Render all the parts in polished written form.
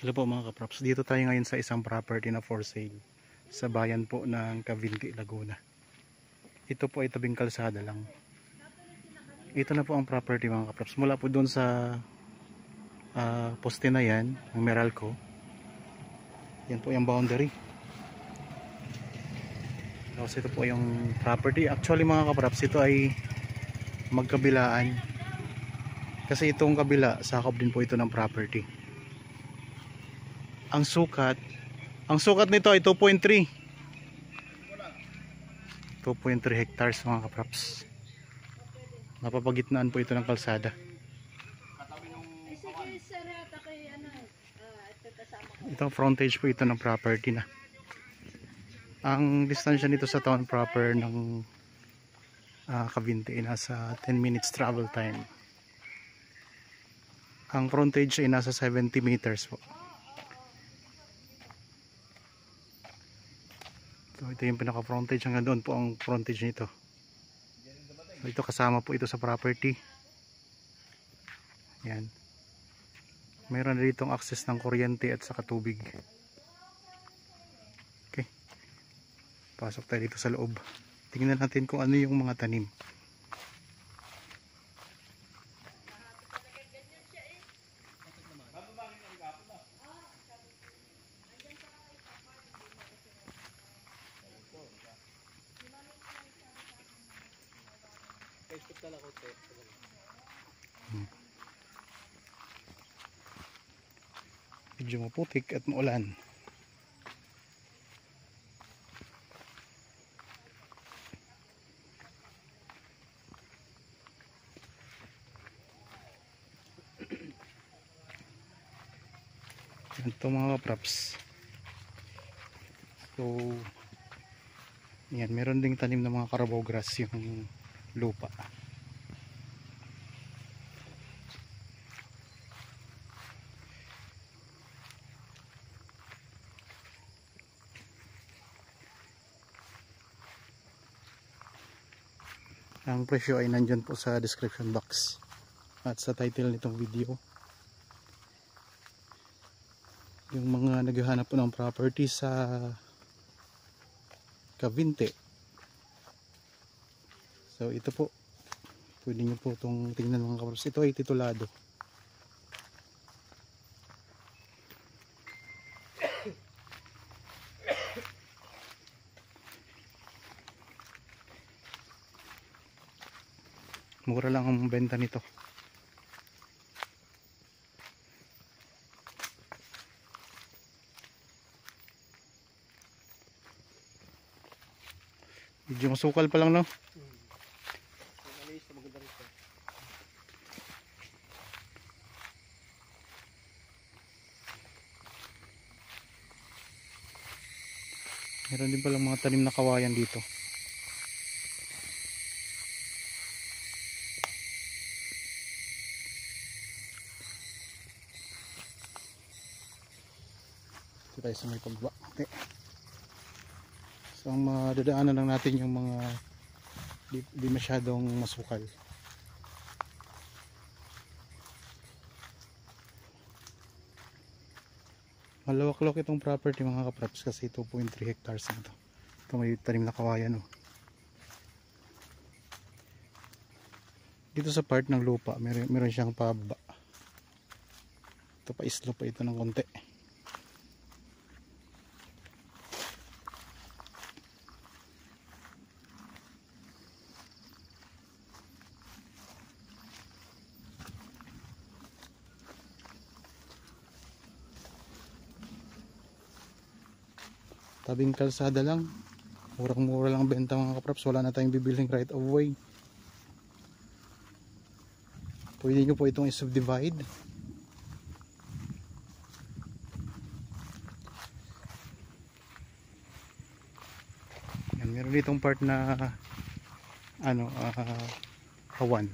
Hello po mga kaprops, dito tayo ngayon sa isang property na for sale sa bayan po ng Cavinti, Laguna. Ito po ay tabing kalsada lang. Ito na po ang property mga kaprops. Mula po doon sa poste na yan, ang Meralco. Yan po yung boundary. Tapos ito po yung property. Actually mga kaprops, ito ay magkabilaan. Kasi itong kabila, sakop din po ito ng property. Ang sukat nito ay 2.3 hectares mga kaprops. Napapagitnaan po ito ng kalsada. Itong frontage po ito ng property na. Ang distansya nito sa town proper ng Cavinti ay nasa 10 minutes travel time. Ang frontage ay nasa 70 meters po. So, ito yung pinaka frontage, hanggang doon po ang frontage nito. So, ito kasama po ito sa property. Yan. Mayroon na ditong access ng kuryente at saka tubig. Okay. Pasok tayo dito sa loob. Tingnan natin kung ano yung mga tanim. Medyo maputik at maulan. Ito mga props. So yan, meron ding tanim ng mga carabao grass yung lupa. Ang presyo ay nandyan po sa description box at sa title nitong video. Yung mga naghahanap po ng property sa Cavinti, so ito po, pwede nyo po itong tingnan mga kaprops. Ito ay titulado. Mura lang ang benta nito. Medyo masukal pa lang, no? Meron din palang mga tanim na kawayan dito. Ito tayo sa may pagba. Okay. So ang madadaanan lang natin yung mga di masyadong masukal. Malawak-lawak itong property mga kaprops kasi 2.3 hectares na ito. Ito may tanim na kawayan, oh. Dito sa part ng lupa meron siyang pababa. Ito pa islo pa ito ng konti. Tabing kalsada lang, murang-mura lang benta mga kaprops. Wala na tayong bibiling right of way. Pwede nyo po itong i-subdivide. Yan, meron ditong part na hawan,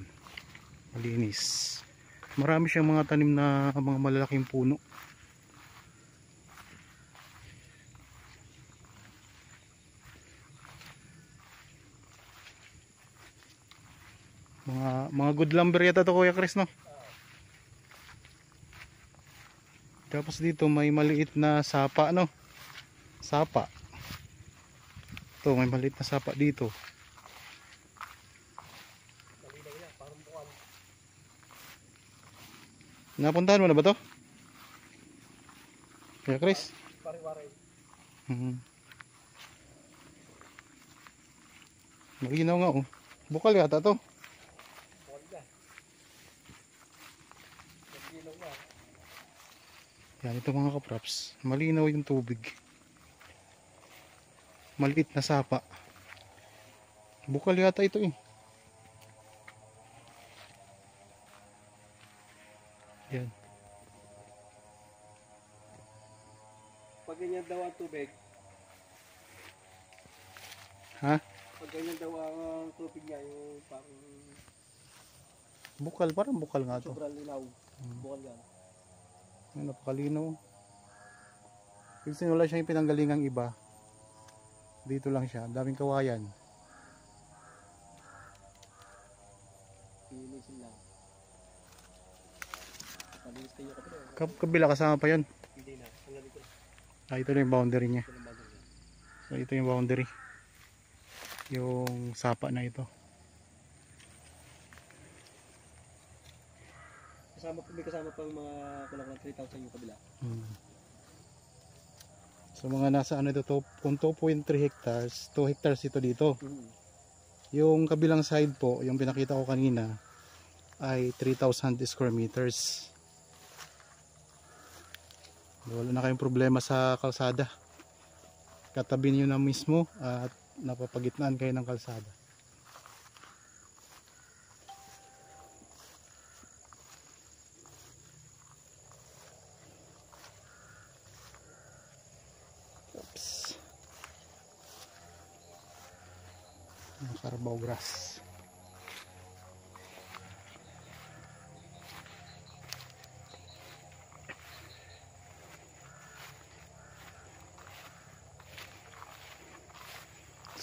malinis. Marami siyang mga tanim na mga malalaking puno. Mga good lumber yata to Kuya Chris, no? Tapos dito may maliit na sapa, no? Sapa. Ito, may maliit na sapa dito. Napuntahan mo na ba to? Kaya Chris? Pare-pare. Malinaw nga oh. Bukal yata to. Bukal ka. Nagilong nga. Yan ito mga kaprops. Malinaw yung tubig. Maliit na sapa. Bukal yata ito eh. Yan. Pag ganyan daw ang tubig. Ha? Pag ganyan daw ang tubig niya, yung parang Bukal, parang bukal nga to. sobrang linaw. Bukal yan. Yan, napakalinaw. Kasi wala siyang pinanggalingang iba. Dito lang siya. Daming kawayan. Pinisin lang. Malinis kayo kapila. Kabila kasama pa yun. Hindi na. Hanggang dito. Ito na yung boundary niya. Ito ng bagay. So ito yung boundary. Yung sapa na ito. May kasama pang mga kulang ng 3,000 yung kabila. So mga nasa ano ito, kung 2.3 hectares, 2 hectares ito dito. Yung kabilang side po, yung pinakita ko kanina, ay 3,000 square meters. Wala na kayong problema sa kalsada. Katabi niyo na mismo at napapagitnaan kayo ng kalsada. Oops. Carabao grass.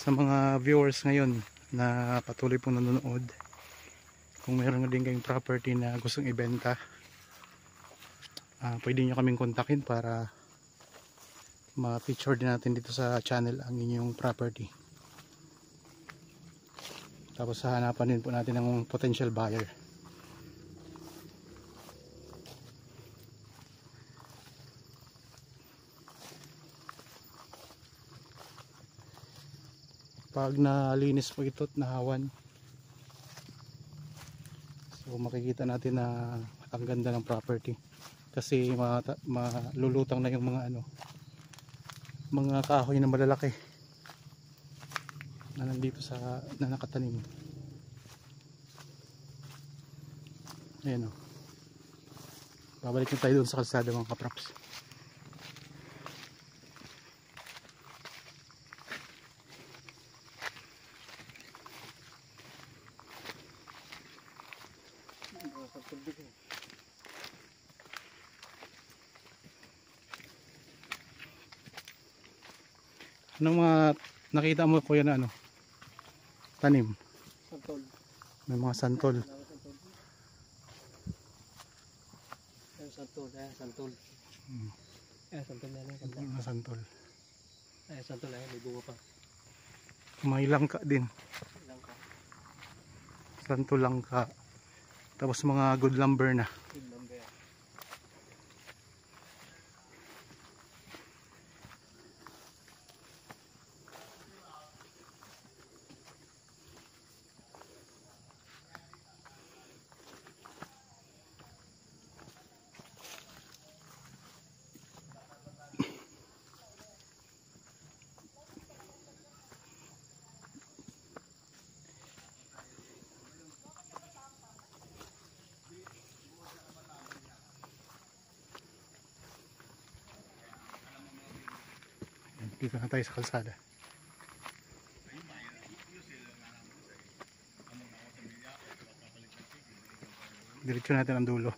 Sa mga viewers ngayon na patuloy pong nanonood, kung meron na din kayong property na gustong ibenta, pwede nyo kaming kontakin para ma-feature din natin dito sa channel ang inyong property. Tapos hahanapan din po natin ng potential buyer. Pag nalinis po ito at nahawan, so makikita natin na ang ganda ng property kasi malulutang na yung mga mga kahoy na malalaki na nandito na nakatanim. Ayan o, babalik na tayo doon sa kalsada mga kaprops. Anong mga nakita mo kuya na tanim? Santol. May mga santol. Ayan santol. Ayan santol. Ayan santol na yan. Mga santol. Ayan santol. Ayan may bunga pa. May langka din. Langka. Santol langka. Tapos mga good lumber na. Good lumber. Dito na tayo sa kalsada. Diretso natin ang dulo.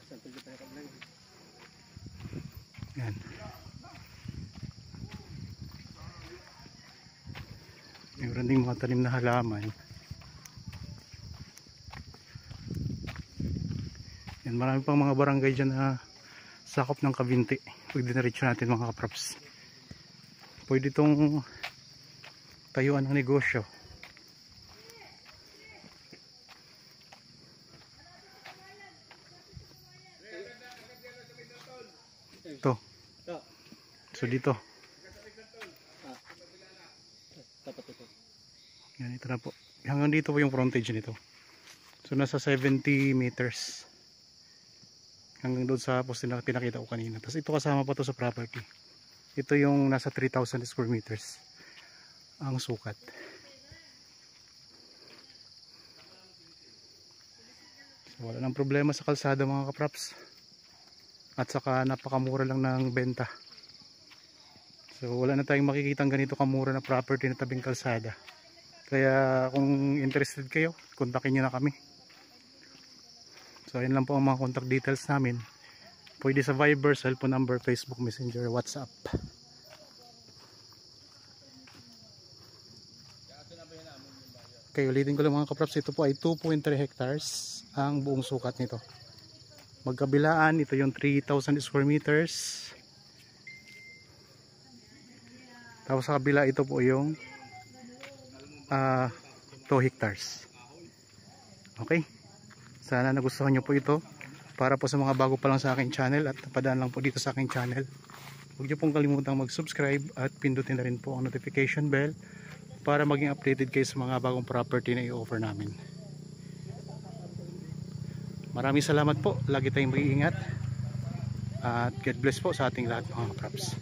Santol na tayo kablang. Yan. Mayroon ding mga tanim na halaman. Yan, marami pang mga barangay dyan na sakop ng Cavinti. Pwede na rin natin mga kaprops. Pwede itong tayuan ng negosyo. Ito. So dito. Dapat ito. Yan, ito na po. Hanggang dito po yung frontage nito. So nasa 70 meters. Hanggang doon sa poste na pinakita ko kanina. Tapos ito kasama pa to sa property. Ito yung nasa 3,000 square meters. Ang sukat. So wala nang problema sa kalsada mga kaprops. At saka napakamura lang ng benta. So wala na tayong makikitang ganito kamura na property na tabing kalsada. Kaya kung interested kayo, kontakin nyo na kami. So ayun lang po ang mga contact details namin. Pwede sa Viber, cellphone number, Facebook Messenger, WhatsApp. Okay, ulitin ko lang mga kaprops, ito po ay 2.3 hectares ang buong sukat nito. Magkabilaan, ito yung 3,000 square meters. Tapos sa kabila, ito po yung 2 hectares. Okay, sana nagustuhan nyo po ito. Para po sa mga bago pa lang sa aking channel at napadaan lang po dito sa aking channel, huwag nyo pong kalimutang mag-subscribe at pindutin na rin po ang notification bell para maging updated kayo sa mga bagong property na i-offer namin. Maraming salamat po, lagi tayong mag-iingat at God bless po sa ating lahat mga kaprops.